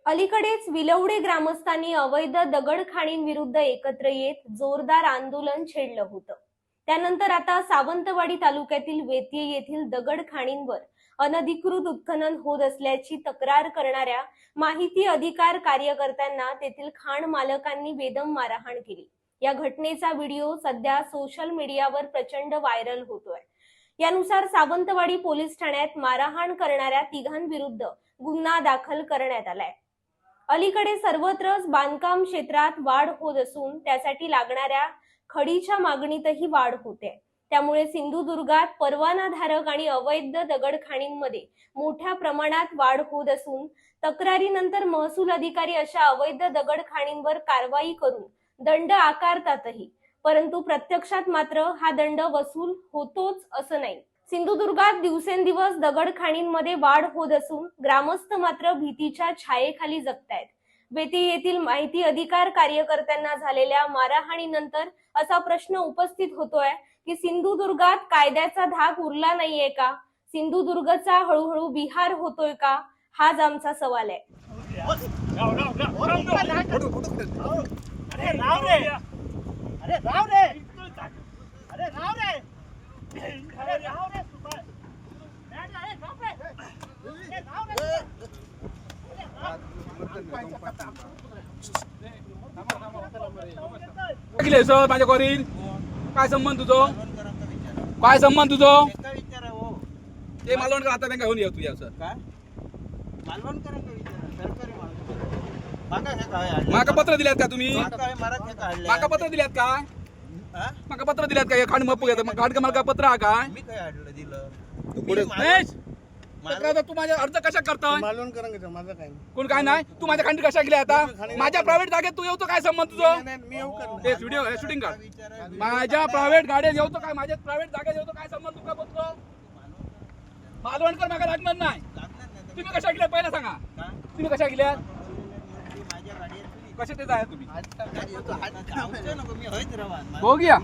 अलीकडेच विलवडे ग्रामस्थांनी अवैध दगडखाणींविरुद्ध एकत्र येत जोरदार आंदोलन छेडलं होतं. त्यानंतर आता सावंतवाडी तालुक्यातील वेती येथील दगडखाणींवर अनधिकृत उत्खनन होत असल्याची तक्रार करणाऱ्या माहिती अधिकार कार्यकर्त्यांना तेथील खाण मालकांनी बेदम मारहाण केली. या घटनेचा व्हिडिओ सध्या सोशल मीडियावर प्रचंड व्हायरल होतोय. यानुसार सावंतवाडी पोलीस ठाण्यात मारहाण करणाऱ्या तिघांविरुद्ध गुन्हा दाखल करण्यात आलाय. अलीकडे सर्वत्रच बांधकाम क्षेत्रात वाढ होत असून त्यासाठी लागणाऱ्या खडीच्या मागणीतही वाढ होते. त्यामुळे सिंधुदुर्गात परवानाधारक आणि अवैध दगडखाणींमध्ये मोठ्या प्रमाणात वाढ होत असून तक्रारीनंतर महसूल अधिकारी अशा अवैध दगडखाणींवर कारवाई करून दंड आकारतातही, परंतु प्रत्यक्षात मात्र हा दंड वसूल होतोच असं नाही. सिंधुदुर्गात दिवसेंदिवस दगडखाणींमध्ये वाढ होत असून ग्रामस्थ मात्र भीतीच्या छायेखाली जगतायत. वेती येथील माहिती अधिकार कार्यकर्त्यांना झालेल्या मारहाणीनंतर असा प्रश्न उपस्थित होतोय की सिंधुदुर्गात कायद्याचा धाक उरला नाहीये का? सिंधुदुर्गचा हळूहळू बिहार होतोय का? हाच आमचा सवाल आहे. माझ्या करीन काय संबंध तुझो? काय संबंध तुझो? ते मालवण आता त्यांना घेऊन येऊ तुझ्या काय मालवण माका पत्र दिल्यात का तुम्ही? माका पत्र दिल्यात का? माका पत्र दिल्यात का? खांड मप्पू घेतात मग खांड मला पत्र हा काय? मी काय आडलं दिलं तू माझ्या अर्ज कशा करताय? मालवण करा माझं काय कोण काय नाही. तू माझ्या खांडी कशा गेल्या आता? माझ्या प्रायव्हेट जागेत तू येतो काय संबंध तुझं? मी येऊ कर ते व्हिडिओ शूटिंग कर. माझ्या प्रायव्हेट गाड्यात येतो काय? माझ्या प्रायव्हेट जागेत येतो काय संबंध तुका पत्र? मालवण कर मागा लागणार नाही. तुम्ही कशा गेल्या पहिला सांगा. तुम्ही कशा गेल्या? कशा ते जाय तुम्ही? बघूया